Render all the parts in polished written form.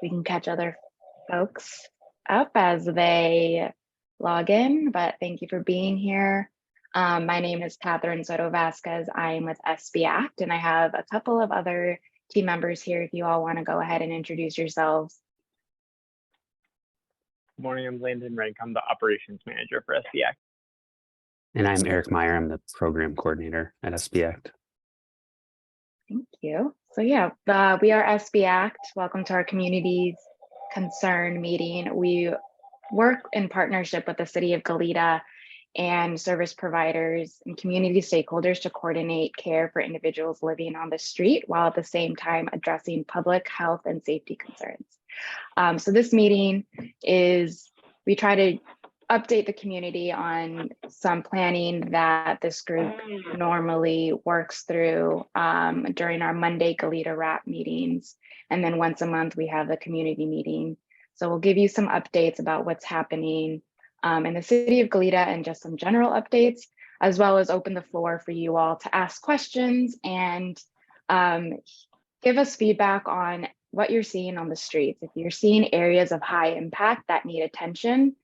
we can catch other folks up as they log in, but thank you for being here. My name is Catherine Soto Vasquez. I'm with SB Act, and I have a couple of other team members here if you all want to go ahead and introduce yourselves. Good morning, I'm Landon Rank. I'm the operations manager for SB Act. And I'm Eric Meyer. I'm the program coordinator at SB Act. Thank you. So yeah, we are SB Act. Welcome to our community's concern meeting. We work in partnership with the city of Goleta and service providers and community stakeholders to coordinate care for individuals living on the street while at the same time addressing public health and safety concerns. So this meeting is, we try to update the community on some planning that this group normally works through during our Monday Goleta Wrap meetings. And then once a month, we have the community meeting. So we'll give you some updates about what's happening in the city of Goleta and just some general updates, as well as open the floor for you all to ask questions and give us feedback on what you're seeing on the streets. If you're seeing areas of high impact that need attention,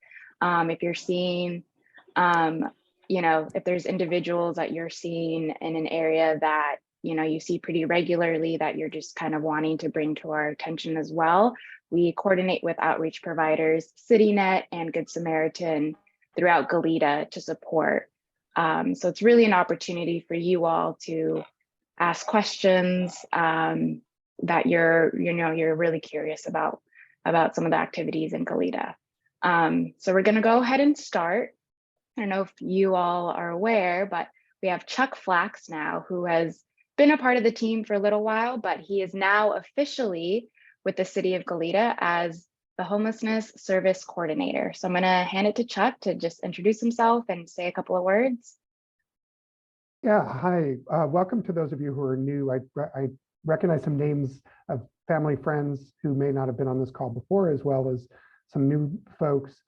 if you're seeing, if there's individuals that you're seeing in an area that, you see pretty regularly that you're just kind of wanting to bring to our attention as well, we coordinate with outreach providers, CityNet and Good Samaritan throughout Goleta to support. So it's really an opportunity for you all to ask questions that you're really curious about some of the activities in Goleta. So we're going to go ahead and start. I don't know if you all are aware, but we have Chuck Flax now, who has been a part of the team for a little while, but he is now officially with the city of Goleta as the homelessness service coordinator. So I'm going to hand it to Chuck to just introduce himself and say a couple of words. Yeah, hi. Welcome to those of you who are new. I recognize some names of family friends who may not have been on this call before, as well as some new folks.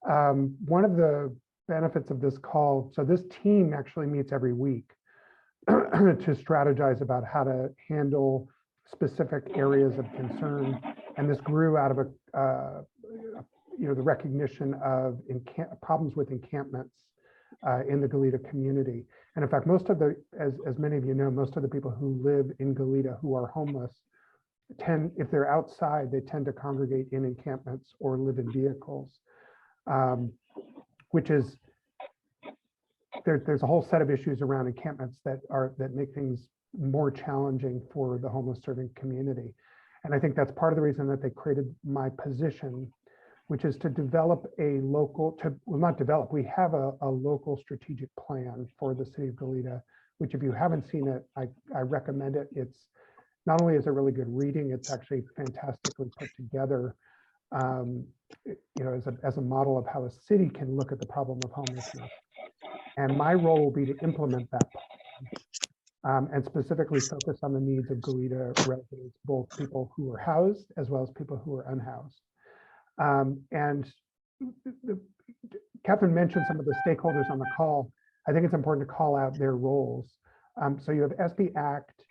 One of the benefits of this call, so this team actually meets every week to strategize about how to handle specific areas of concern. And this grew out of the recognition of problems with encampments in the Goleta community. And in fact, most of as many of you know, most of the people who live in Goleta who are homeless if they're outside, they tend to congregate in encampments or live in vehicles, which is, there's a whole set of issues around encampments that make things more challenging for the homeless serving community. And I think that's part of the reason that they created my position, which is to develop we have a local strategic plan for the city of Goleta, which if you haven't seen it, I recommend it. It's not only is it really good reading, it's actually fantastically put together, as a model of how a city can look at the problem of homelessness. And my role will be to implement that plan, and specifically focus on the needs of Goleta residents, both people who are housed as well as people who are unhoused. Catherine mentioned some of the stakeholders on the call. I think it's important to call out their roles. So you have SB Act,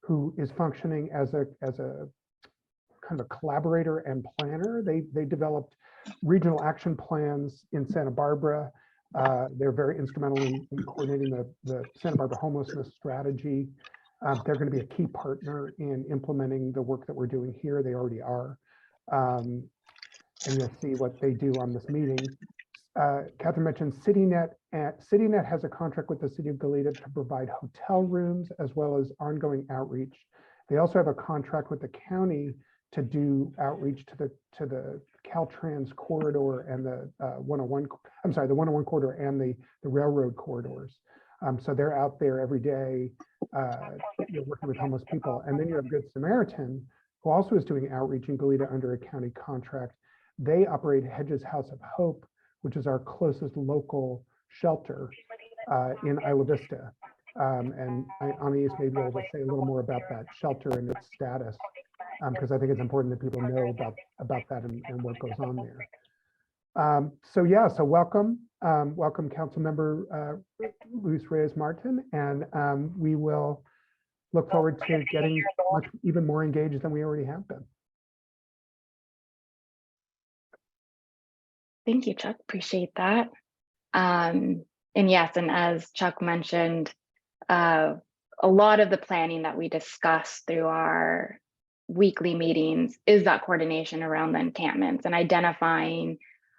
who is functioning as a kind of a collaborator and planner. They developed regional action plans in Santa Barbara. They're very instrumental in coordinating the Santa Barbara homelessness strategy. They're going to be a key partner in implementing the work that we're doing here. They already are. And you'll see what they do on this meeting. Catherine mentioned CityNet. CityNet has a contract with the city of Goleta to provide hotel rooms as well as ongoing outreach. They also have a contract with the county to do outreach to the Caltrans corridor and the 101 corridor and the railroad corridors. So they're out there every day working with homeless people. And then you have Good Samaritan, who also is doing outreach in Goleta under a county contract. They operate Hedges House of Hope, which is our closest local shelter in Isla Vista. And Anais may be able to say a little more about that shelter and its status, because I think it's important that people know about that and what goes on there. So welcome Councilmember Luis Reyes Martin, and we will look forward to getting even more engaged than we already have been. Thank you, Chuck. Appreciate that. And yes, and as Chuck mentioned, a lot of the planning that we discuss through our weekly meetings is that coordination around the encampments and identifying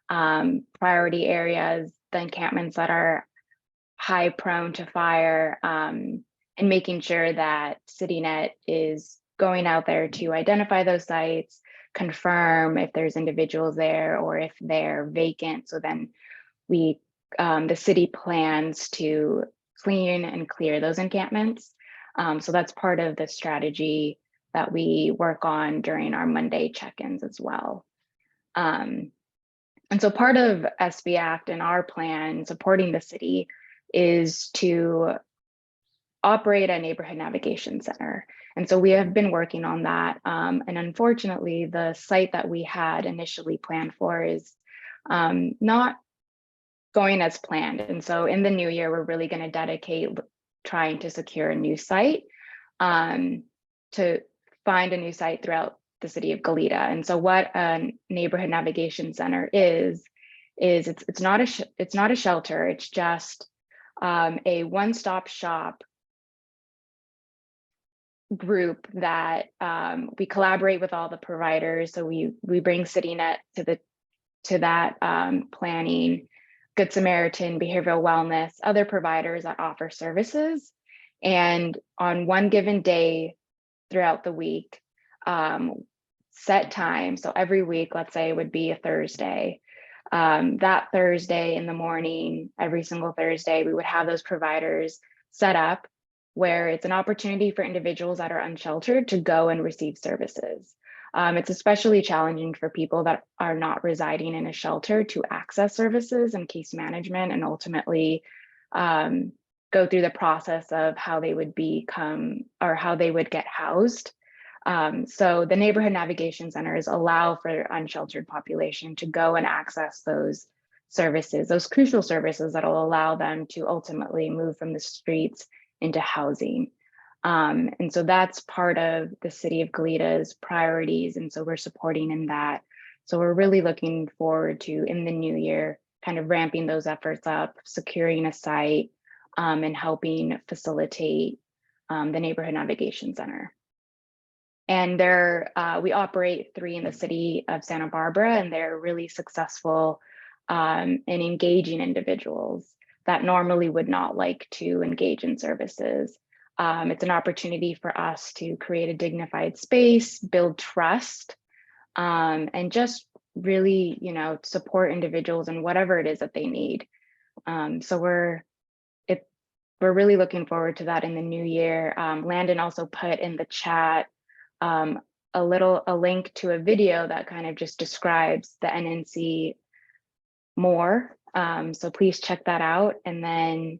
priority areas, the encampments that are prone to fire, and making sure that CityNet is going out there to identify those sites, confirm if there's individuals there or if they're vacant. So then the city plans to clean and clear those encampments. So that's part of the strategy that we work on during our Monday check-ins as well. And so part of SB Act and our plan supporting the city is to operate a neighborhood navigation center. And so we have been working on that. And unfortunately, the site that we had initially planned for is not going as planned. And so in the new year, we're really going to dedicate trying to secure a new site, to find a new site throughout the city of Goleta. And so what a neighborhood navigation center is it's not a shelter. It's just a one-stop shop group that we collaborate with all the providers. So we bring CityNet to that planning, Good Samaritan, behavioral wellness, other providers that offer services. And on one given day throughout the week, set time. So every week, let's say it would be a Thursday. That Thursday in the morning, every single Thursday, we would have those providers set up where it's an opportunity for individuals that are unsheltered to go and receive services. It's especially challenging for people that are not residing in a shelter to access services and case management and ultimately go through the process of how they would become or how they would get housed. So the neighborhood navigation centers allow for unsheltered population to go and access those services, those crucial services that will allow them to ultimately move from the streets into housing. And so that's part of the city of Goleta's priorities. And so we're supporting in that. So we're really looking forward to, in the new year, kind of ramping those efforts up, securing a site, and helping facilitate the neighborhood navigation center. And we operate 3 in the city of Santa Barbara, and they're really successful in engaging individuals that normally would not like to engage in services. It's an opportunity for us to create a dignified space, build trust, and just really, support individuals in whatever it is that they need. So we're really looking forward to that in the new year. Landon also put in the chat a link to a video that kind of just describes the NNC more. So please check that out. And then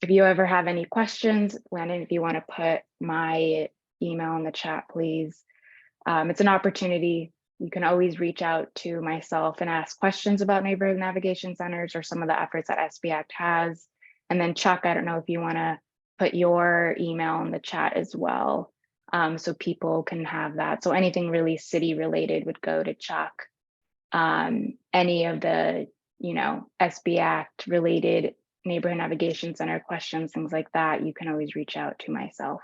if you ever have any questions, Landon, if you want to put my email in the chat, please. It's an opportunity. You can always reach out to myself and ask questions about neighborhood navigation centers or some of the efforts that SB Act has. And then Chuck, I don't know if you want to put your email in the chat as well, so people can have that. So anything really city related would go to Chuck. Any of the, SB Act related neighborhood navigation center questions, things like that, you can always reach out to myself.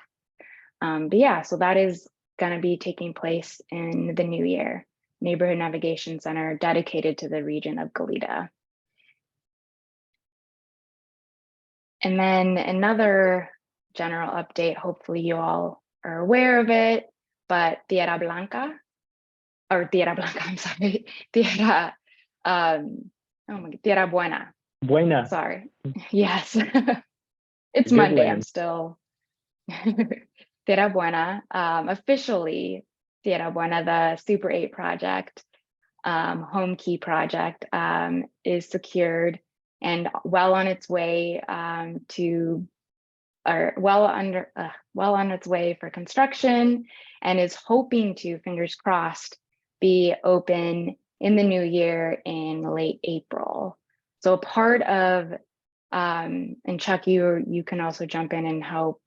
But yeah, so that is going to be taking place in the new year, neighborhood navigation center dedicated to the region of Goleta. And then another general update, hopefully you all are aware of it, but Tierra Blanca, I'm sorry, Tierra Buena. Buena. Sorry. Yes. It's Good Monday. land. I'm still Tierra Buena. Officially, Tierra Buena, the Super 8 project, home key project, is secured and well on its way well on its way for construction, and is hoping to, fingers crossed, be open in the new year in late April. So a part of, and Chuck, you can also jump in and help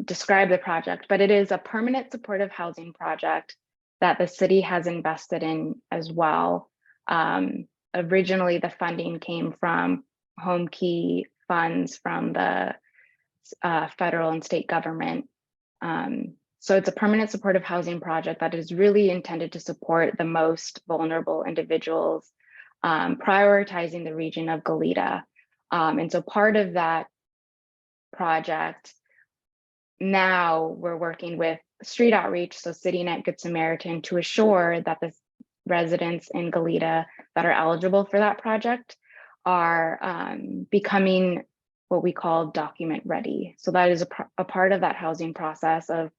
describe the project, but it is a permanent supportive housing project that the city has invested in as well. Originally, the funding came from home key funds from the federal and state government. So it's a permanent supportive housing project that is really intended to support the most vulnerable individuals, prioritizing the region of Goleta. And so part of that project, now we're working with street outreach, so CityNet Good Samaritan, to assure that the residents in Goleta that are eligible for that project are becoming what we call document ready. So that is a part of that housing process of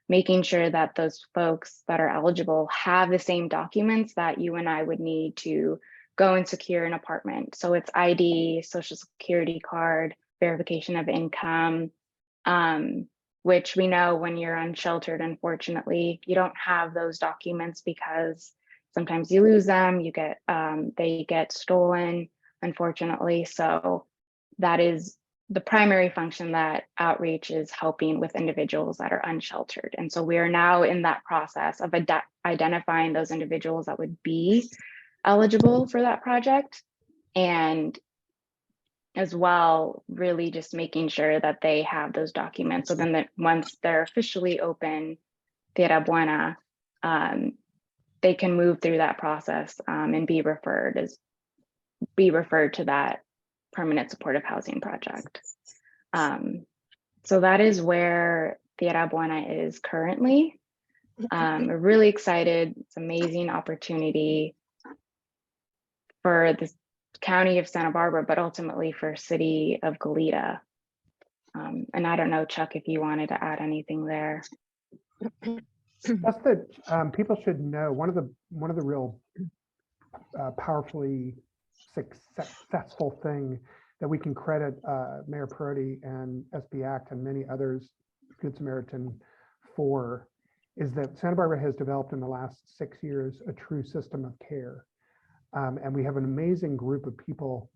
making sure that those folks that are eligible have the same documents that you and I would need to go and secure an apartment. So it's ID, social security card, verification of income, which we know when you're unsheltered, unfortunately, you don't have those documents because sometimes you lose them, they get stolen, unfortunately. So that is the primary function that outreach is helping with individuals that are unsheltered. And so we are now in that process of identifying those individuals that would be eligible for that project, and as well, really just making sure that they have those documents. So then that once they're officially open, Tierra Buena, they can move through that process and be referred to that permanent supportive housing project. So that is where Tierra Buena is currently. We're really excited. It's an amazing opportunity for the county of Santa Barbara, but ultimately for city of Goleta. And I don't know, Chuck, if you wanted to add anything there. Just that people should know one of the real powerfully successful thing that we can credit Mayor Perotti and SB Act and many others, Good Samaritan, for is that Santa Barbara has developed in the last 6 years a true system of care. And we have an amazing group of people,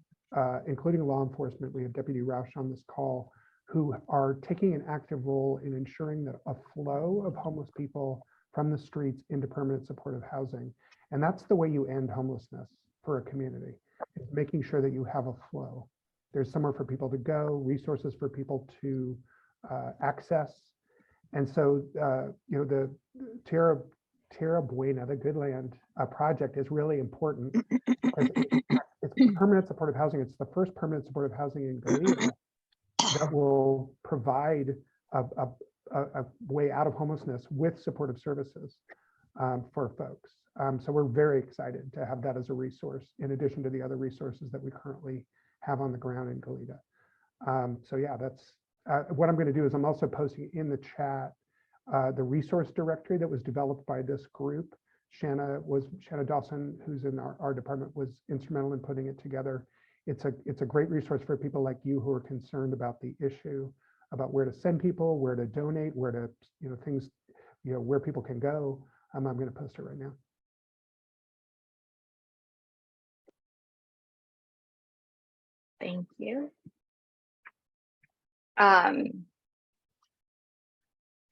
including law enforcement. We have Deputy Roush on this call, who are taking an active role in ensuring that a flow of homeless people from the streets into permanent supportive housing. And that's the way you end homelessness for a community. It's making sure that you have a flow. There's somewhere for people to go, resources for people to access. And so, the Tierra Buena, the Good Land project is really important. It's permanent supportive housing. It's the first permanent supportive housing in Goleta that will provide a way out of homelessness with supportive services for folks. So we're very excited to have that as a resource, in addition to the other resources that we currently have on the ground in Goleta. So yeah, that's what I'm going to do is I'm also posting in the chat the resource directory that was developed by this group. Shanna Dawson, who's in our department, was instrumental in putting it together. It's a great resource for people like you who are concerned about the issue, about where to send people, where to donate, where to, things, where people can go. I'm going to post it right now. Thank you.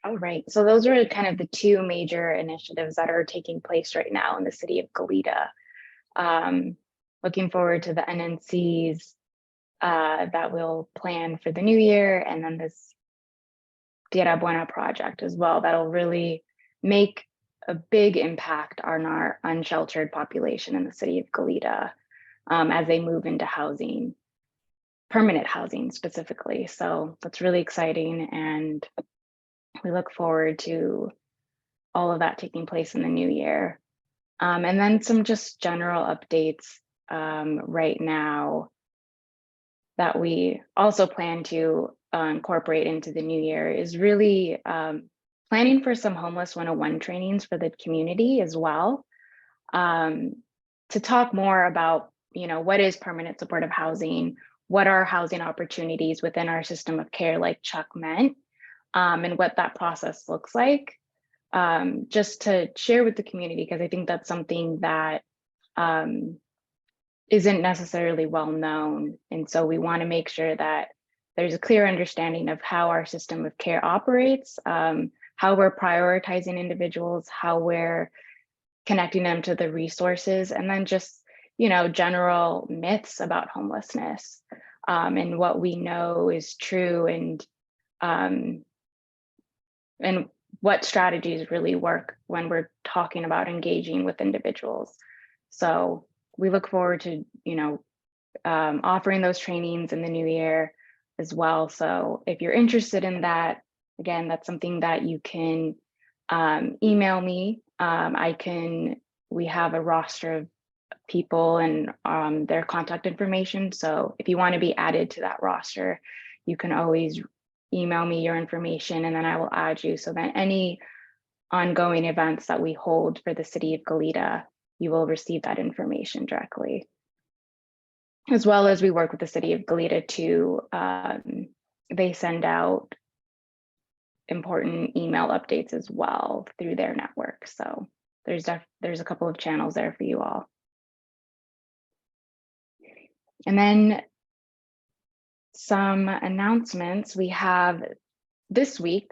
All right, so those are kind of the two major initiatives that are taking place right now in the city of Goleta. Looking forward to the NNCs that will plan for the new year, and then this Tierra Buena project as well, that'll really make a big impact on our unsheltered population in the city of Goleta as they move into housing, permanent housing specifically. So that's really exciting, and we look forward to all of that taking place in the new year. And then some just general updates right now that we also plan to incorporate into the new year is really planning for some Homeless 101 trainings for the community as well, to talk more about, what is permanent supportive housing, what are housing opportunities within our system of care, like Chuck meant, and what that process looks like, just to share with the community, because I think that's something that isn't necessarily well known. And so we want to make sure that there's a clear understanding of how our system of care operates, how we're prioritizing individuals, how we're connecting them to the resources, and then just, general myths about homelessness, and what we know is true, and what strategies really work when we're talking about engaging with individuals. So we look forward to, offering those trainings in the new year as well. So if you're interested in that, again, that's something that you can email me. We have a roster of people and their contact information. So if you want to be added to that roster, you can always email me your information, and then I will add you, so that any ongoing events that we hold for the city of Goleta, you will receive that information directly. As well as we work with the city of Goleta to, they send out important email updates as well through their network. So there's a couple of channels there for you all. And then some announcements we have this week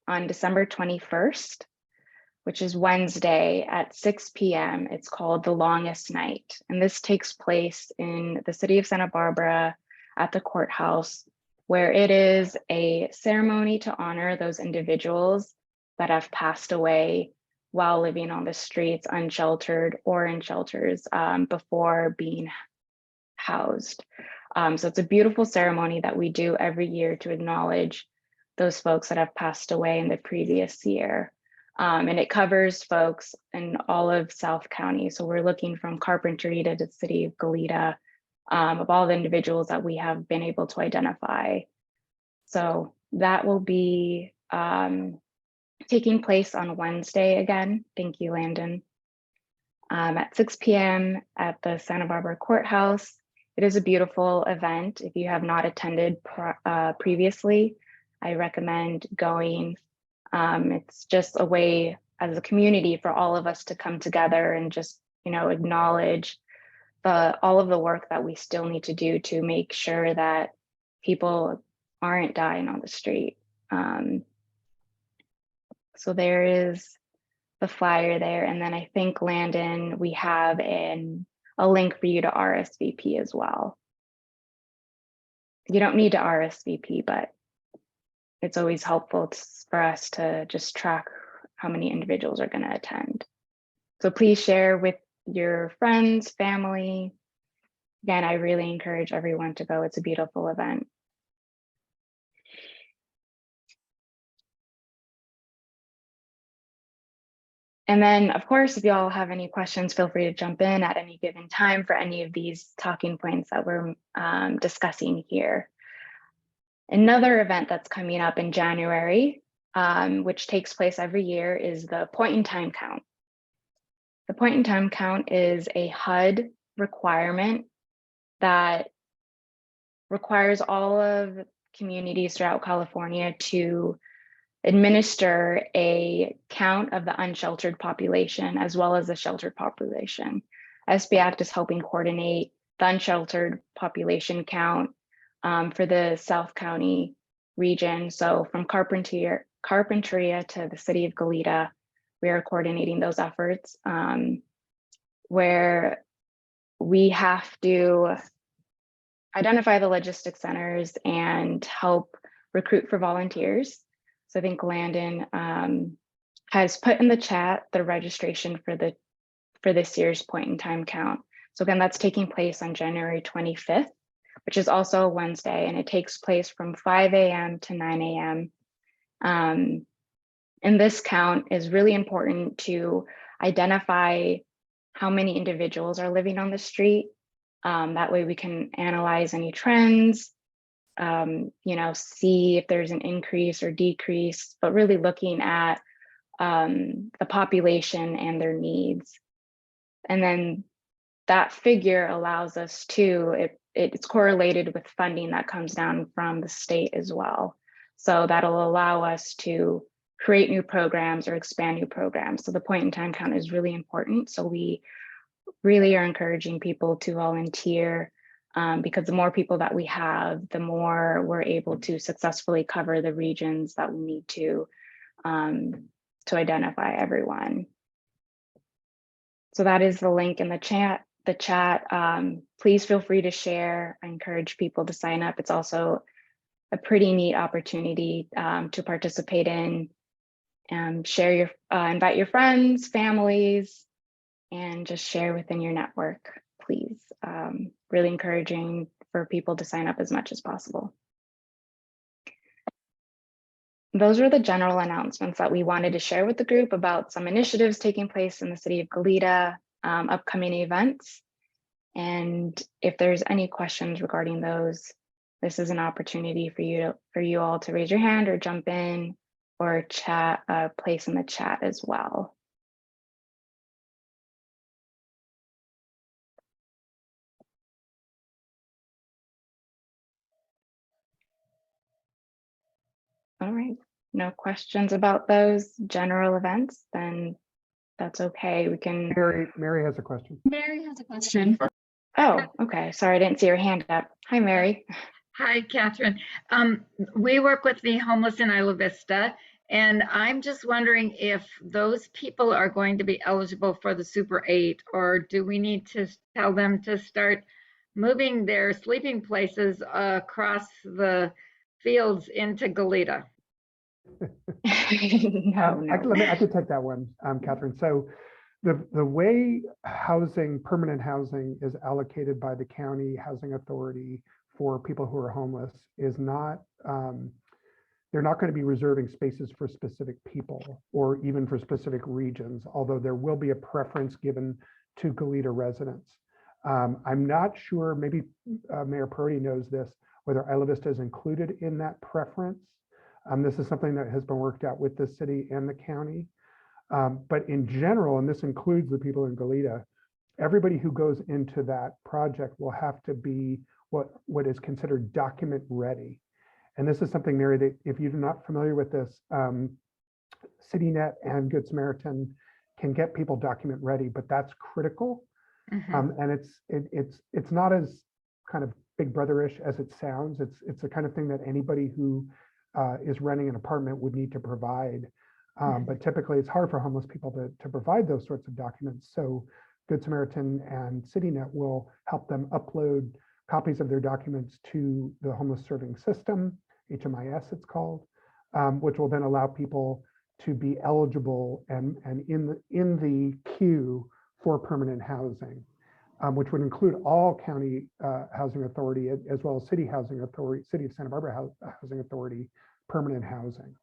on December 21st, which is Wednesday at 6 p.m. It's called The Longest Night. And this takes place in the city of Santa Barbara at the courthouse, where it is a ceremony to honor those individuals that have passed away while living on the streets, unsheltered or in shelters before being housed. So it's a beautiful ceremony that we do every year to acknowledge those folks that have passed away in the previous year. And it covers folks in all of South County. So we're looking from Carpentry to the city of Goleta, of all the individuals that we have been able to identify. So that will be taking place on Wednesday again. Thank you, Landon. At 6 p.m. at the Santa Barbara Courthouse. It is a beautiful event. If you have not attended previously, I recommend going. It's just a way as a community for all of us to come together and just, acknowledge all of the work that we still need to do to make sure that people aren't dying on the street. So there is the flyer there. And then I think, Landon, we have a link for you to RSVP as well. You don't need to RSVP, but it's always helpful for us to just track how many individuals are going to attend. So please share with your friends, family. Again, I really encourage everyone to go. It's a beautiful event. And then, of course, if y'all have any questions, feel free to jump in at any given time for any of these talking points that we're discussing here. Another event that's coming up in January, which takes place every year, is the point in time count. The point in time count is a HUD requirement that requires all of communities throughout California to administer a count of the unsheltered population as well as the sheltered population. SB Act is helping coordinate the unsheltered population count for the South County region. So from Carpentria to the city of Goleta, we are coordinating those efforts where we have to identify the logistics centers and help recruit for volunteers. So I think Landon has put in the chat the registration for this year's point in time count. So again, that's taking place on January 25th, which is also a Wednesday, and it takes place from 5 a.m. to 9 a.m. And this count is really important to identify how many individuals are living on the street. That way we can analyze any trends, see if there's an increase or decrease, but really looking at the population and their needs. And then that figure allows us to, it's correlated with funding that comes down from the state as well. So that'll allow us to create new programs or expand new programs. So the point in time count is really important. So we really are encouraging people to volunteer because the more people that we have, the more we're able to successfully cover the regions that we need to to identify everyone. So that is the link in the chat. Please feel free to share. I encourage people to sign up. It's also a pretty neat opportunity to participate in and share your, invite your friends, families, and just share within your network, please. Really encouraging for people to sign up as much as possible. Those are the general announcements that we wanted to share with the group about some initiatives taking place in the city of Goleta, upcoming events. And if there's any questions regarding those, this is an opportunity for you all to raise your hand or jump in or chat, place in the chat as well. All right, no questions about those general events, then that's okay. We can. Mary has a question. Mary has a question. Oh, okay. Sorry, I didn't see your hand up. Hi, Mary. Hi, Catherine. We work with the homeless in Isla Vista, and I'm just wondering if those people are going to be eligible for the Super 8, or do we need to tell them to start moving their sleeping places across the fields into Goleta? No. I could take that one, Catherine. So the way permanent housing is allocated by the county housing authority for people who are homeless is not, they're not going to be reserving spaces for specific people or even for specific regions, although there will be a preference given to Goleta residents. I'm not sure, maybe Mayor Purdy knows this, whether Isla Vista is included in that preference. This is something that has been worked out with the city and the county. But in general, and this includes the people in Goleta, everybody who goes into that project will have to be what is considered document ready. And this is something, Mary, that if you're not familiar with this, CityNet and Good Samaritan can get people document ready, but that's critical. And it's not as kind of big brother-ish as it sounds. It's the kind of thing that anybody who is renting an apartment would need to provide. But typically it's hard for homeless people to provide those sorts of documents. So Good Samaritan and CityNet will help them upload copies of their documents to the homeless serving system, HMIS it's called, which will then allow people to be eligible and in the queue for permanent housing, which would include all county housing authority as well as city housing authority, city of Santa Barbara housing authority, permanent housing.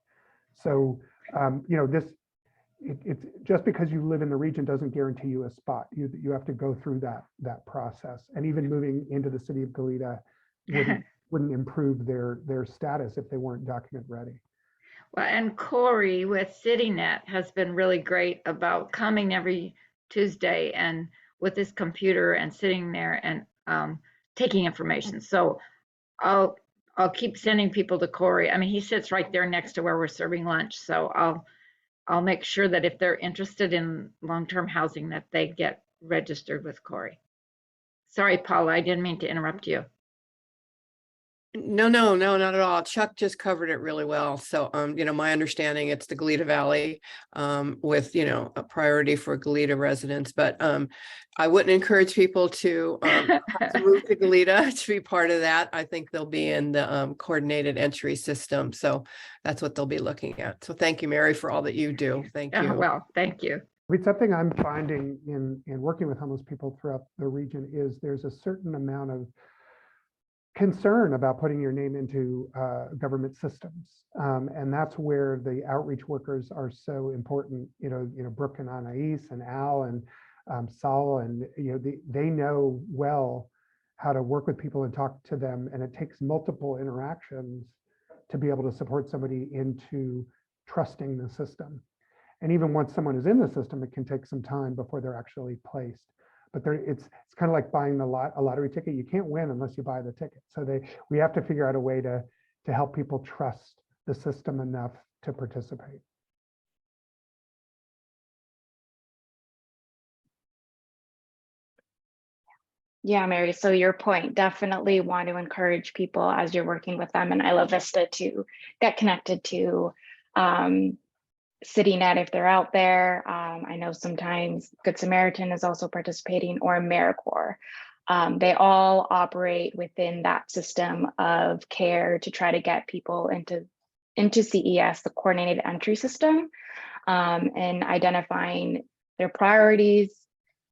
So, it's just because you live in the region doesn't guarantee you a spot. You have to go through that process. And even moving into the city of Goleta wouldn't improve their status if they weren't document ready. Well, and Corey with CityNet has been really great about coming every Tuesday and with his computer and sitting there and taking information. So I'll keep sending people to Corey. I mean, he sits right there next to where we're serving lunch. So I'll make sure that if they're interested in long-term housing, that they get registered with Corey. Sorry, Paula, I didn't mean to interrupt you. No, not at all. Chuck just covered it really well. So, my understanding, it's the Goleta Valley with, a priority for Goleta residents. But I wouldn't encourage people to move to Goleta to be part of that. I think they'll be in the coordinated entry system. So that's what they'll be looking at. So thank you, Mary, for all that you do. Thank you. Well, thank you. It's something I'm finding in working with homeless people throughout the region is there's a certain amount of concern about putting your name into government systems. And that's where the outreach workers are so important, Brooke and Anais and Al and Saul, and they know well how to work with people and talk to them. And it takes multiple interactions to be able to support somebody into trusting the system. And even once someone is in the system, it can take some time before they're actually placed. But it's kind of like buying a lottery ticket. You can't win unless you buy the ticket. So we have to figure out a way to help people trust the system enough to participate. Yeah, Mary, so your point, definitely want to encourage people as you're working with them in Isla Vista to get connected to CityNet if they're out there. I know sometimes Good Samaritan is also participating, or AmeriCorps. They all operate within that system of care to try to get people into CES, the coordinated entry system, and identifying their priorities,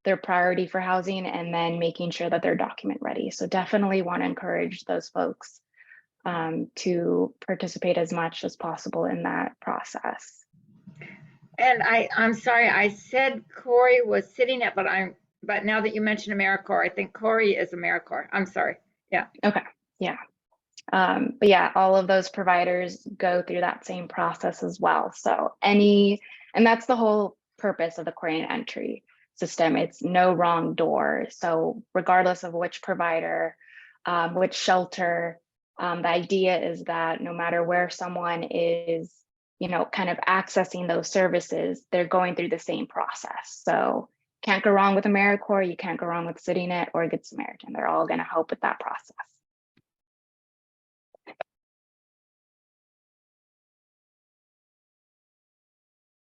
their priority for housing, and then making sure that they're document ready. So definitely want to encourage those folks to participate as much as possible in that process. And I'm sorry, I said Corey was sitting at, but now that you mentioned AmeriCorps, I think Corey is AmeriCorps. I'm sorry. Yeah. Okay. Yeah. But yeah, all of those providers go through that same process as well. So and that's the whole purpose of the coordinated entry system. It's no wrong door. So regardless of which provider, which shelter, the idea is that no matter where someone is, kind of accessing those services, they're going through the same process. So can't go wrong with AmeriCorps, you can't go wrong with CityNet or Good Samaritan. They're all going to help with that process.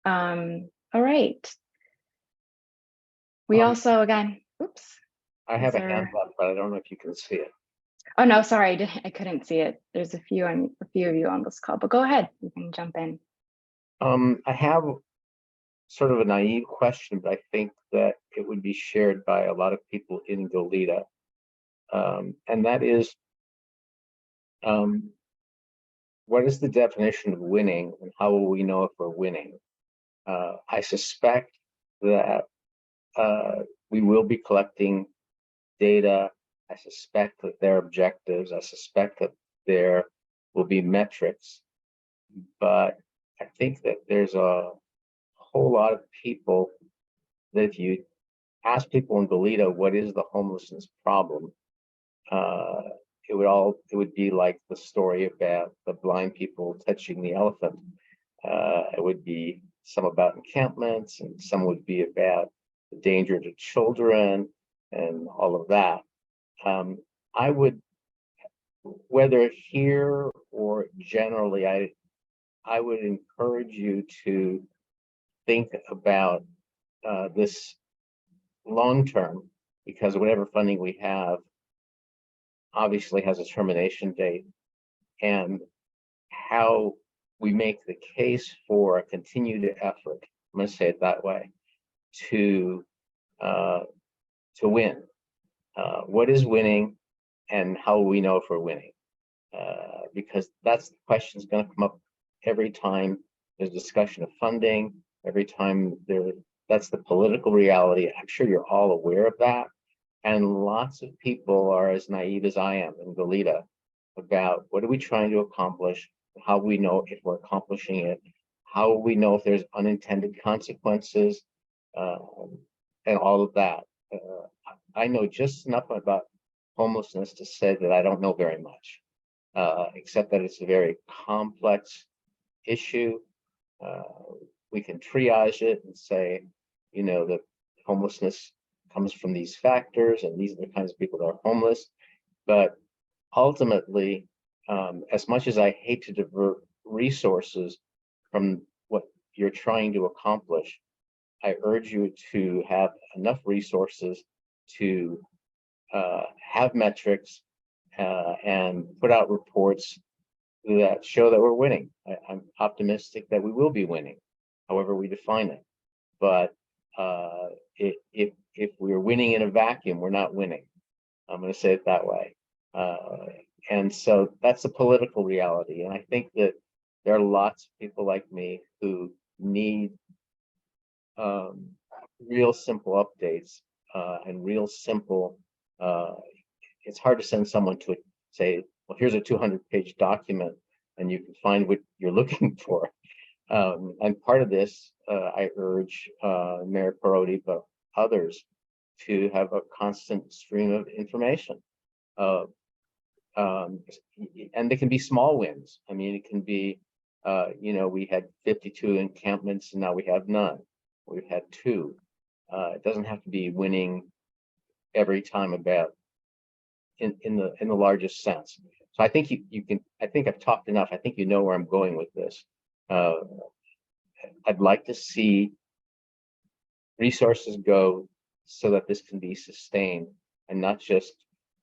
All right. We also, again, oops. I have a hand up, but I don't know if you can see it. Oh no, sorry, I couldn't see it. There's a few of you on this call, but go ahead, you can jump in. I have sort of a naive question, but I think that it would be shared by a lot of people in Goleta. And that is, what is the definition of winning, and how will we know if we're winning? I suspect that we will be collecting data. I suspect that there are objectives. I suspect that there will be metrics. But I think that there's a whole lot of people that if you ask people in Goleta what is the homelessness problem, it would be like the story about the blind people touching the elephant. It would be some about encampments, and some would be about the danger to children and all of that. I would, whether here or generally, I would encourage you to think about this long term, because whatever funding we have obviously has a termination date, and how we make the case for a continued effort, I'm going to say it that way, to win. What is winning, and how will we know if we're winning? Because that's the question that's going to come up every time there's discussion of funding, every time that's the political reality. I'm sure you're all aware of that. And lots of people are as naive as I am in Goleta about what are we trying to accomplish, how we know if we're accomplishing it, how we know if there's unintended consequences, and all of that. I know just enough about homelessness to say that I don't know very much, except that it's a very complex issue. We can triage it and say, that homelessness comes from these factors, and these are the kinds of people that are homeless. But ultimately, as much as I hate to divert resources from what you're trying to accomplish, I urge you to have enough resources to have metrics and put out reports that show that we're winning. I'm optimistic that we will be winning, however we define it. But if we're winning in a vacuum, we're not winning. I'm going to say it that way. And so that's a political reality. And I think that there are lots of people like me who need real simple updates and real simple. It's hard to send someone to say, well, here's a 200-page document and you can find what you're looking for. And part of this, I urge Mayor Parodi, but others, to have a constant stream of information. And they can be small wins. I mean, it can be, we had 52 encampments and now we have none. We've had 2. It doesn't have to be winning every time about in the largest sense. So I think you can. I think I've talked enough. I think you know where I'm going with this. I'd like to see resources go so that this can be sustained and not just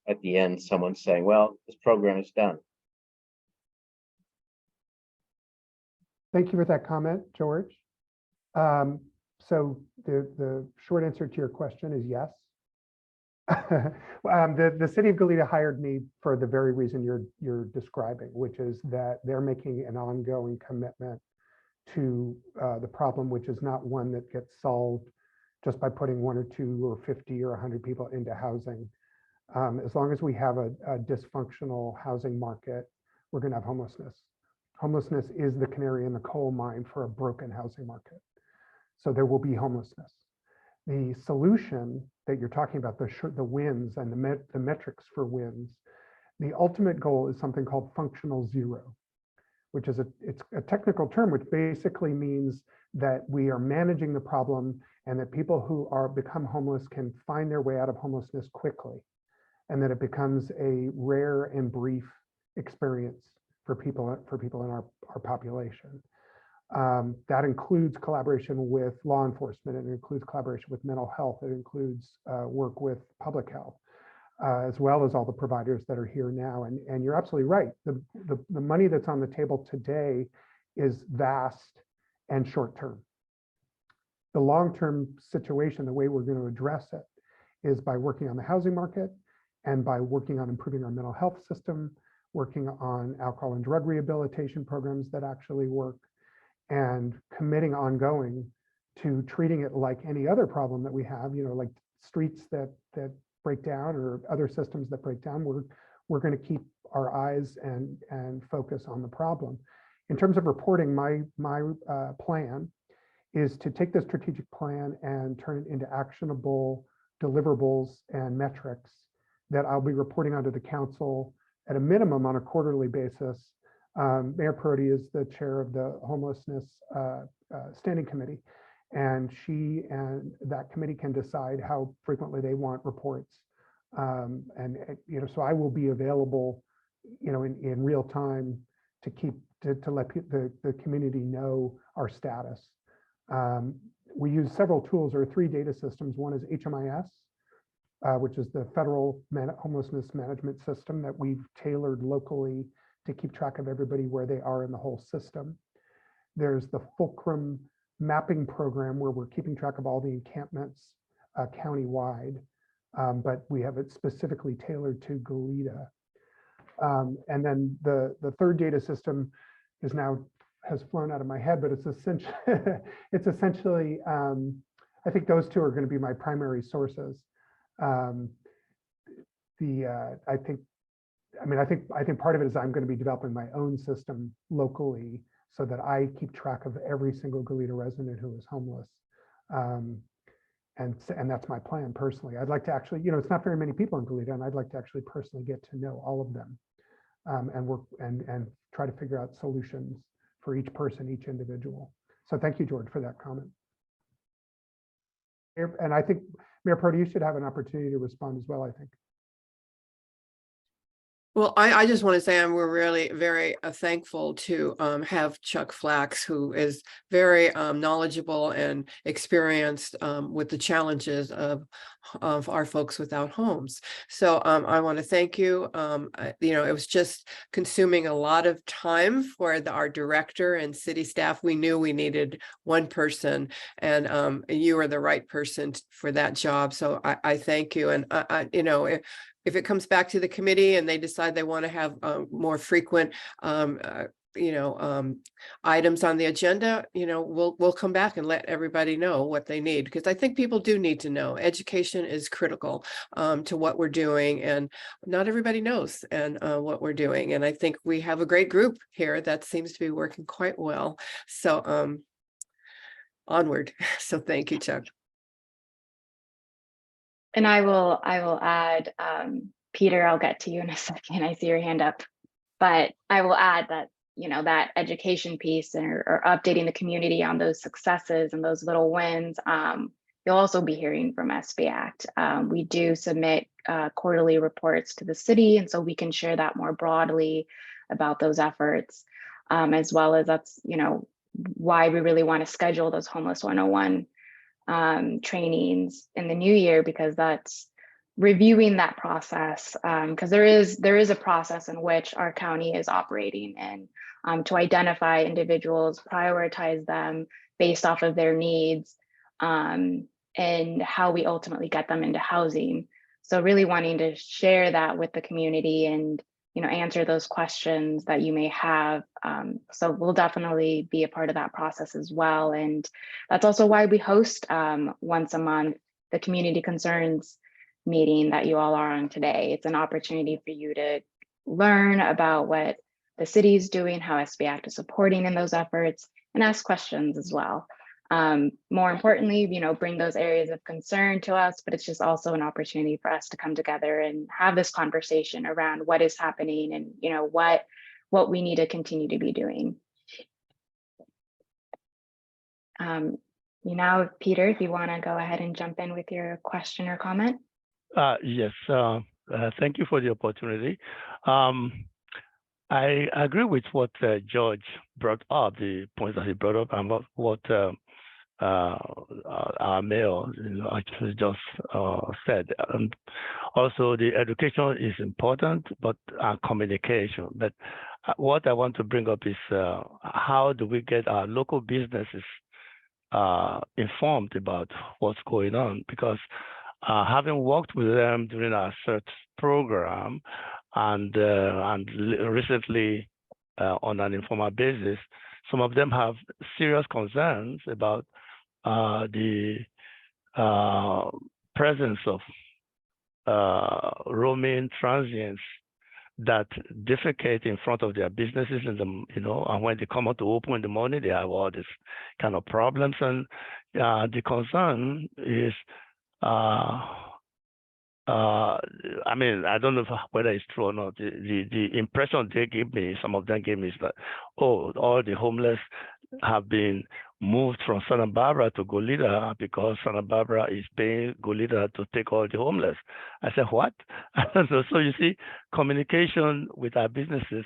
at the end, someone saying, well, this program is done. Thank you for that comment, George. So the short answer to your question is yes. The city of Goleta hired me for the very reason you're describing, which is that they're making an ongoing commitment to the problem, which is not one that gets solved just by putting 1 or 2 or 50 or 100 people into housing. As long as we have a dysfunctional housing market, we're going to have homelessness. Homelessness is the canary in the coal mine for a broken housing market. So there will be homelessness. The solution that you're talking about, the wins and the metrics for wins, the ultimate goal is something called functional zero, which is it's a technical term, which basically means that we are managing the problem and that people who become homeless can find their way out of homelessness quickly, and that it becomes a rare and brief experience for people in our population. That includes collaboration with law enforcement. It includes collaboration with mental health. It includes work with public health, as well as all the providers that are here now. And you're absolutely right. The money that's on the table today is vast and short-term. The long-term situation, the way we're going to address it is by working on the housing market and by working on improving our mental health system, working on alcohol and drug rehabilitation programs that actually work, and committing ongoing to treating it like any other problem that we have, like streets that break down or other systems that break down. We're going to keep our eyes and focus on the problem. In terms of reporting, my plan is to take the strategic plan and turn it into actionable deliverables and metrics that I'll be reporting onto the council at a minimum on a quarterly basis. Mayor Prodi is the chair of the homelessness standing committee, and she and that committee can decide how frequently they want reports. So I will be available, in real time to let the community know our status. We use several tools. There are 3 data systems. One is HMIS, which is the federal homelessness management system that we've tailored locally to keep track of everybody where they are in the whole system. There's the Fulcrum mapping program where we're keeping track of all the encampments county-wide, but we have it specifically tailored to Goleta. And then the third data system has flown out of my head, but it's essentially, I think those 2 are going to be my primary sources. I think part of it is I'm going to be developing my own system locally so that I keep track of every single Goleta resident who is homeless. And that's my plan personally. I'd like to actually, it's not very many people in Goleta, and I'd like to actually personally get to know all of them and work and try to figure out solutions for each person, each individual. So thank you, George, for that comment. And I think Mayor Prodi, you should have an opportunity to respond as well, I think. Well, I just want to say we're really very thankful to have Chuck Flax, who is very knowledgeable and experienced with the challenges of our folks without homes. So I want to thank you. It was just consuming a lot of time for our director and city staff. We knew we needed one person, and you are the right person for that job. So I thank you. And if it comes back to the committee and they decide they want to have more frequent, items on the agenda, we'll come back and let everybody know what they need, because I think people do need to know. Education is critical to what we're doing, and not everybody knows what we're doing. And I think we have a great group here that seems to be working quite well. So onward. So thank you, Chuck. And I will add, Peter, I'll get to you in a second. I see your hand up, but I will add that, that education piece or updating the community on those successes and those little wins, you'll also be hearing from SB Act. We do submit quarterly reports to the city, and so we can share that more broadly about those efforts, as well as that's, why we really want to schedule those Homeless 101 trainings in the new year, because that's reviewing that process, because there is a process in which our county is operating in, to identify individuals, prioritize them based off of their needs, and how we ultimately get them into housing. So really wanting to share that with the community and, you know, answer those questions that you may have. So we'll definitely be a part of that process as well. And that's also why we host once a month the community concerns meeting that you all are on today. It's an opportunity for you to learn about what the city is doing, how SB Act is supporting in those efforts, and ask questions as well. More importantly, you know, bring those areas of concern to us, but it's just also an opportunity for us to come together and have this conversation around what is happening and, you know, what we need to continue to be doing. Now, Peter, if you want to go ahead and jump in with your question or comment. Yes, thank you for the opportunity. I agree with what George brought up, the points that he brought up, and what our mayor actually just said. Also, the education is important, but communication. But what I want to bring up is how do we get our local businesses informed about what's going on? Because having worked with them during our search program and recently on an informal basis, some of them have serious concerns about the presence of roaming transients that defecate in front of their businesses, and and when they come out to open in the morning, they have all these kind of problems. And the concern is, I mean, I don't know whether it's true or not. The impression they give me, some of them gave me, is that, oh, all the homeless have been moved from Santa Barbara to Goleta because Santa Barbara is paying Goleta to take all the homeless. I said, what? So you see, communication with our businesses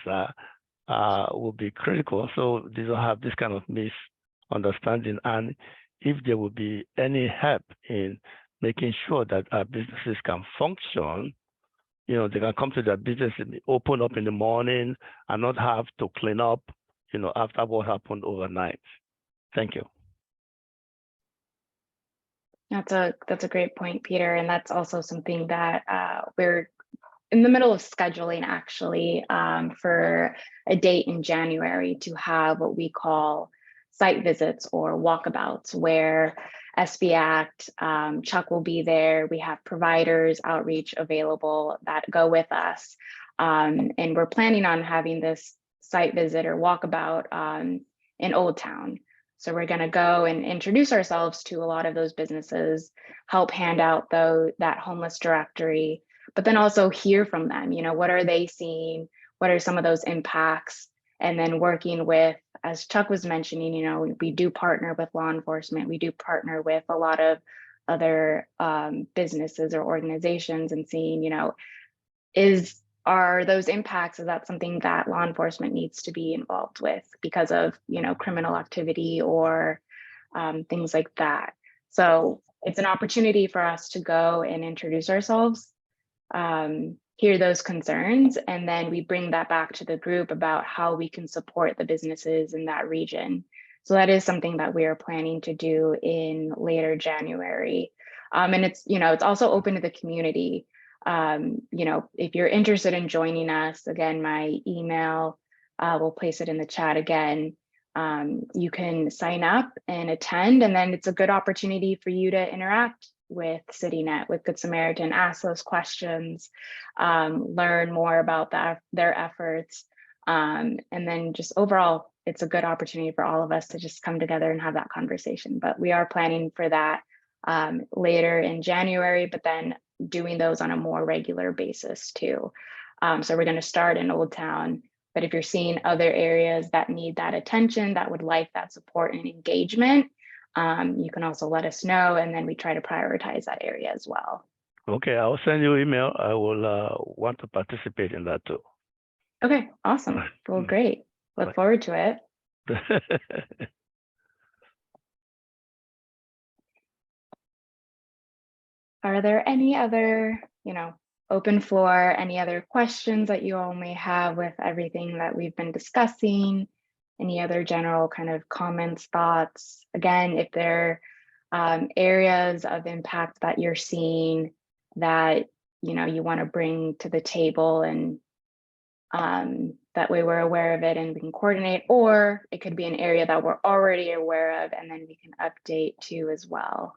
will be critical. So they don't have this kind of misunderstanding. And if there will be any help in making sure that our businesses can function, they can come to their business and open up in the morning and not have to clean up, after what happened overnight. Thank you. That's a great point, Peter. And that's also something that we're in the middle of scheduling, actually, for a date in January to have what we call site visits or walkabouts, where SB Act, Chuck will be there. We have providers outreach available that go with us. And we're planning on having this site visit or walkabout in Old Town. So we're going to go and introduce ourselves to a lot of those businesses, help hand out that homeless directory, but then also hear from them. What are they seeing? What are some of those impacts? And then working with, as Chuck was mentioning, we do partner with law enforcement. We do partner with a lot of other businesses or organizations, and seeing, are those impacts, is that something that law enforcement needs to be involved with because of, criminal activity or things like that. So it's an opportunity for us to go and introduce ourselves, hear those concerns, and then we bring that back to the group about how we can support the businesses in that region. So that is something that we are planning to do in later January. And it's, it's also open to the community. If you're interested in joining us, again, my email, we'll place it in the chat again. You can sign up and attend, and then it's a good opportunity for you to interact with CityNet, with Good Samaritan, ask those questions, learn more about their efforts. And then just overall, it's a good opportunity for all of us to just come together and have that conversation. But we are planning for that later in January, but then doing those on a more regular basis too. So we're going to start in Old Town, but if you're seeing other areas that need that attention, that would like that support and engagement, you can also let us know, and then we try to prioritize that area as well. Okay, I'll send you an email. I will want to participate in that too. Okay, awesome. Well, great. Look forward to it. are there any other, open floor, any other questions that you all may have with everything that we've been discussing? Any other general kind of comments, thoughts? Again, if there are areas of impact that you're seeing that, you want to bring to the table, and that way we're aware of it and we can coordinate, or it could be an area that we're already aware of and then we can update too as well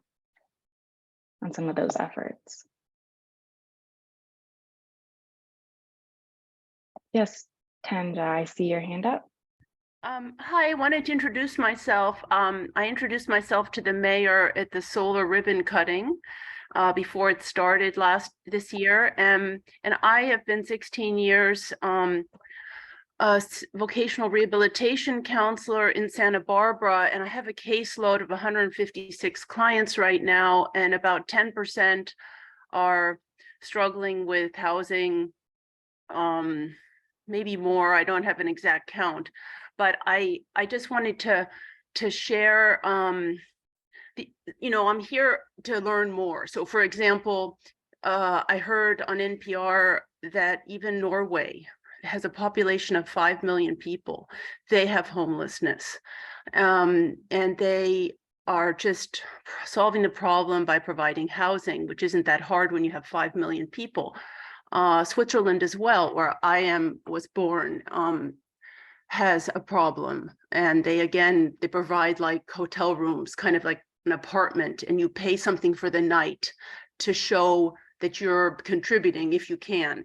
on some of those efforts. Yes, Tanja, I see your hand up. Hi, I wanted to introduce myself. I introduced myself to the mayor at the solar ribbon cutting before it started this year. And I have been 16 years vocational rehabilitation counselor in Santa Barbara, and I have a caseload of 156 clients right now, and about 10% are struggling with housing, maybe more. I don't have an exact count, but I just wanted to share, I'm here to learn more. So for example, I heard on NPR that even Norway has a population of 5 million people. They have homelessness, and they are just solving the problem by providing housing, which isn't that hard when you have 5 million people. Switzerland as well, where I was born, has a problem, and they provide like hotel rooms, kind of like an apartment, and you pay something for the night to show that you're contributing if you can.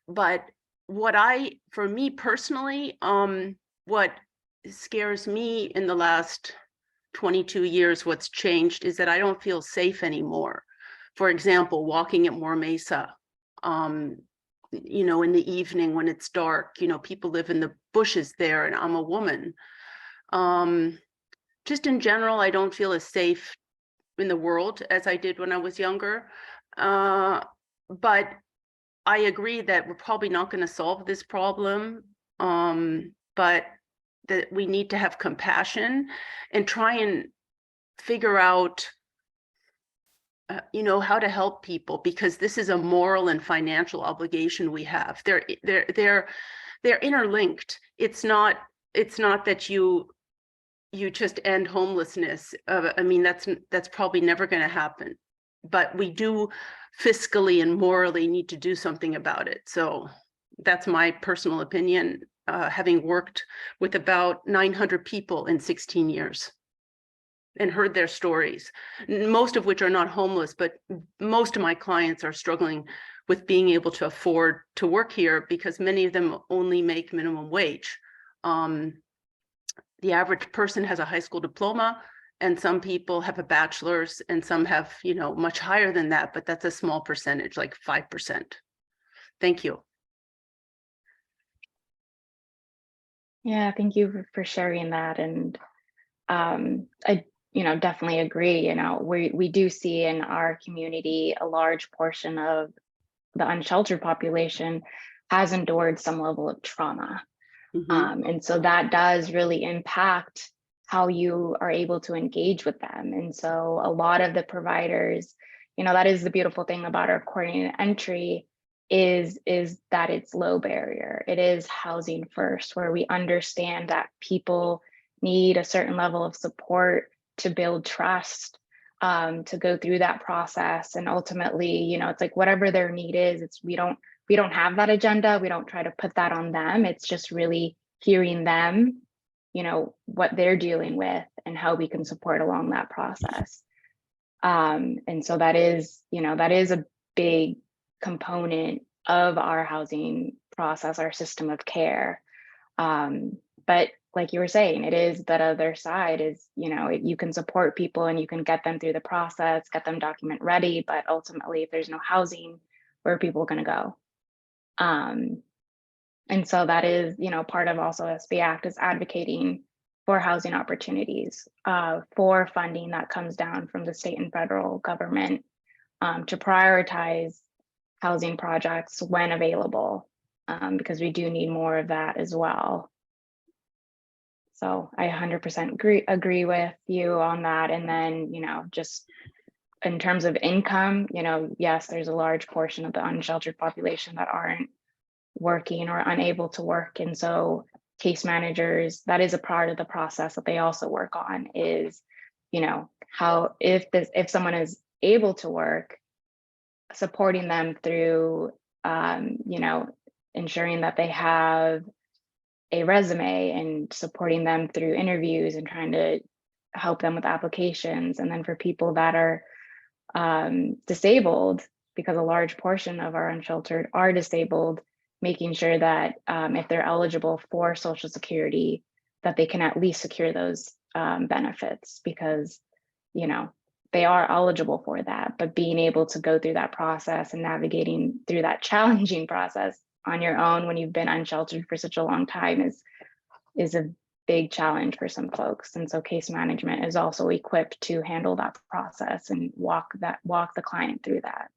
But for me personally, what scares me in the last 22 years, what's changed is that I don't feel safe anymore. For example, walking at More Mesa, in the evening when it's dark, people live in the bushes there, and I'm a woman. Just in general, I don't feel as safe in the world as I did when I was younger. But I agree that we're probably not going to solve this problem, but that we need to have compassion and try and figure out how to help people, because this is a moral and financial obligation we have. They're interlinked. It's not that you just end homelessness. That's probably never going to happen, but we do fiscally and morally need to do something about it. So that's my personal opinion, having worked with about 900 people in 16 years. And heard their stories, most of which are not homeless, but most of my clients are struggling with being able to afford to work here, because many of them only make minimum wage. The average person has a high school diploma, and some people have a bachelor's, and some have, much higher than that, but that's a small percentage, like 5%. Thank you. Yeah, thank you for sharing that. And I definitely agree. We do see in our community a large portion of the unsheltered population has endured some level of trauma. Mm-hmm. And so that does really impact how you are able to engage with them. And so a lot of the providers, that is the beautiful thing about our coordinated entry, is that it's low barrier. It is housing first, where we understand that people need a certain level of support to build trust, to go through that process. And ultimately, it's like whatever their need is, we don't have that agenda. We don't try to put that on them. It's just really hearing them, what they're dealing with and how we can support along that process. And so that is a big component of our housing process, our system of care. But like you were saying, it is that other side is, you can support people and you can get them through the process, get them document ready, but ultimately if there's no housing, where are people going to go? And so that is, part of also SB Act is advocating for housing opportunities, for funding that comes down from the state and federal government, to prioritize housing projects when available, because we do need more of that as well. So I 100% agree with you on that. And then, just in terms of income, you know, yes, there's a large portion of the unsheltered population that aren't working or unable to work. And so case managers, that is a part of the process that they also work on is, you know, how if someone is able to work, supporting them through, you know, ensuring that they have a resume and supporting them through interviews and trying to help them with applications. And then for people that are disabled, because a large portion of our unsheltered are disabled, making sure that if they're eligible for Social Security, that they can at least secure those benefits, because, you know, they are eligible for that. But being able to go through that process and navigating through that challenging process on your own when you've been unsheltered for such a long time is a big challenge for some folks. And so case management is also equipped to handle that process and walk the client through that.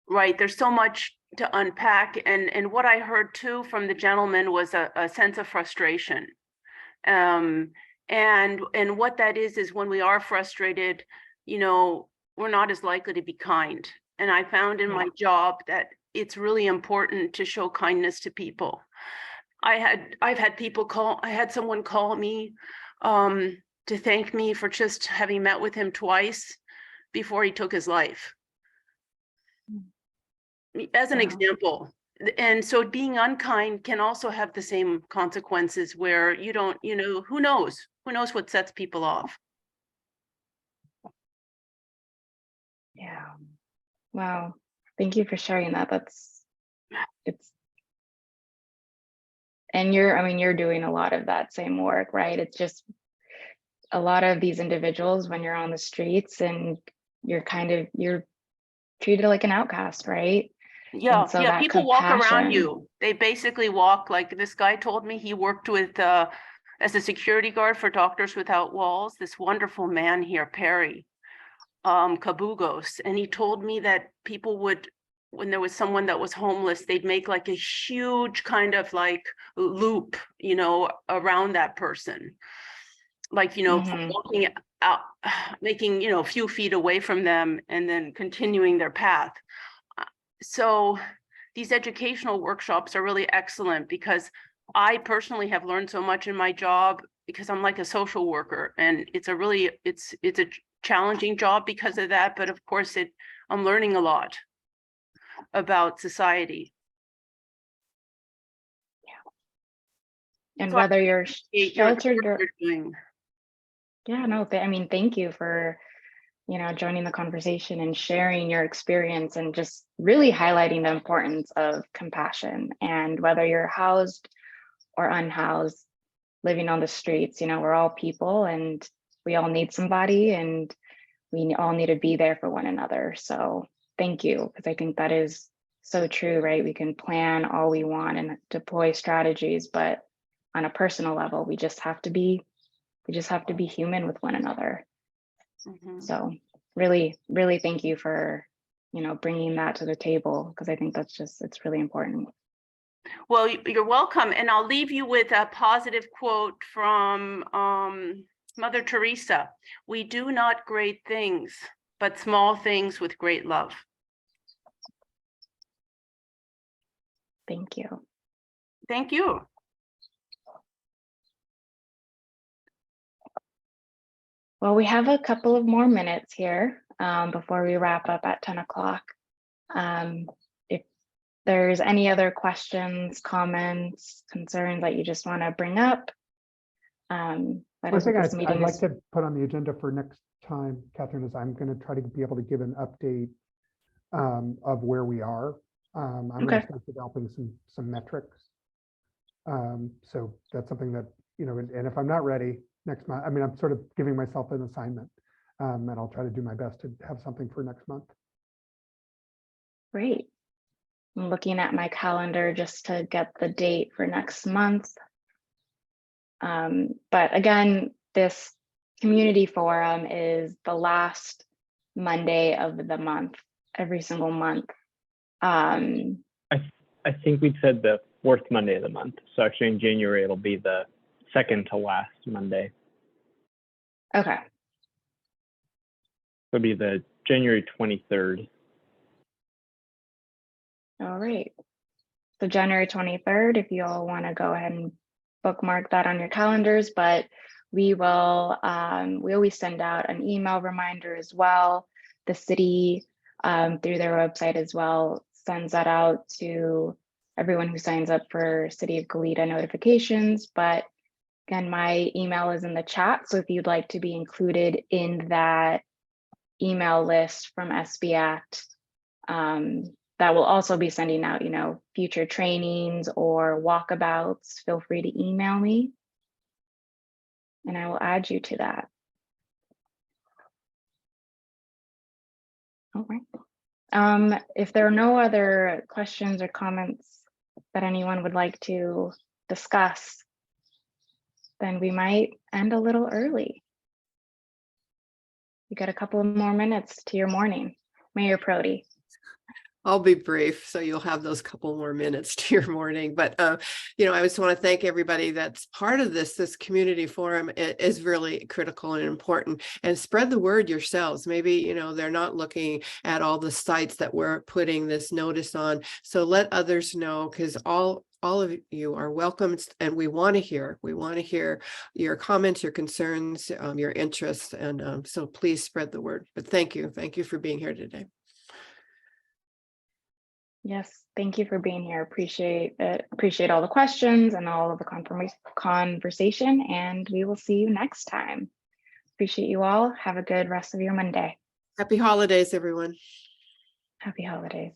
Right, there's so much to unpack, and what I heard too from the gentleman was a sense of frustration. And what that is when we are frustrated, you know, we're not as likely to be kind. And I found in my job that it's really important to show kindness to people. I've had people call, I had someone call me to thank me for just having met with him twice before he took his life, as an example. And so being unkind can also have the same consequences where you don't, you know, who knows what sets people off. Yeah. Wow. Thank you for sharing that. And you're doing a lot of that same work, right? It's just a lot of these individuals when you're on the streets and you're treated like an outcast, right? Yeah, and so yeah, that people walk around compassion, you. They basically walk, like this guy told me he worked with as a security guard for Doctors Without Walls, this wonderful man here, Perry Kabugos, and he told me that people would, when there was someone that was homeless, they'd make like a huge kind of like loop, you know, around that person, like, you know, walking out, making, you know, a few feet away from them and then continuing their path. So these educational workshops are really excellent because I personally have learned so much in my job because I'm like a social worker, and it's a challenging job because of that. But of course I'm learning a lot about society. Yeah. And So whether you're sheltered or doing. Yeah, no, thank you for, you know, joining the conversation and sharing your experience and just really highlighting the importance of compassion. And whether you're housed or unhoused, living on the streets, you know, we're all people and we all need somebody and we all need to be there for one another. So thank you, because I think that is so true, right? We can plan all we want and deploy strategies, but on a personal level, we just have to be human with one another. So really, really thank you for, you know, bringing that to the table, because I think it's really important. Well, you're welcome. And I'll leave you with a positive quote from Mother Teresa. We do not great things, but small things with great love. Thank you. Thank you. Well, we have a couple of more minutes here before we wrap up at 10 o'clock. If there's any other questions, comments, concerns that you just want to bring up, One thing I'd like to put on the agenda for next time, Catherine, is I'm going to try to be able to give an update of where we are. I'm going to start developing some metrics. So that's something that, you know, and if I'm not ready next month, I mean, I'm sort of giving myself an assignment, and I'll try to do my best to have something for next month. Great. I'm looking at my calendar just to get the date for next month. But again, this community forum is the last Monday of the month, every single month. I think we said the fourth Monday of the month. So actually in January, it'll be the second to last Monday. Okay. It'll be the January 23rd. All right. So January 23rd, if you all want to go ahead and bookmark that on your calendars, but we will, we always send out an email reminder as well. The city, through their website as well, sends that out to everyone who signs up for City of Goleta notifications. But again, my email is in the chat. So if you'd like to be included in that email list from SB Act, that will also be sending out, you know, future trainings or walkabouts, feel free to email me and I will add you to that. All right. If there are no other questions or comments that anyone would like to discuss, then we might end a little early. You got a couple of more minutes to your morning. Mayor Prodi. I'll be brief, so you'll have those couple more minutes to your morning. But you know, I just want to thank everybody that's part of this. This community forum is really critical and important. And spread the word yourselves. Maybe, you know, they're not looking at all the sites that we're putting this notice on. So let others know, because all of you are welcome, and we want to hear your comments, your concerns, your interests, and so please spread the word. But thank you for being here today. Yes, thank you for being here. Appreciate it. Appreciate all the questions and all of the conversation, and we will see you next time. Appreciate you all. Have a good rest of your Monday. Happy holidays, everyone. Happy holidays.